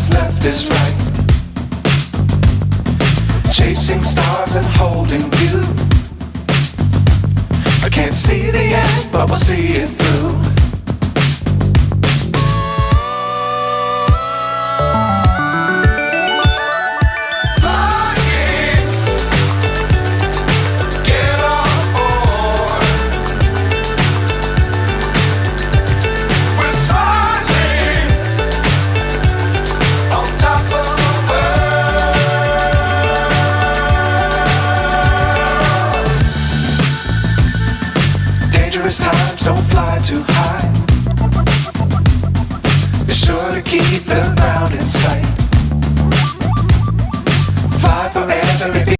what's left is right. Chasing stars and holding you. I can't see the end, but we'll see it through. Times don't fly too high. Be sure to keep the ground in sight. Fly forever if you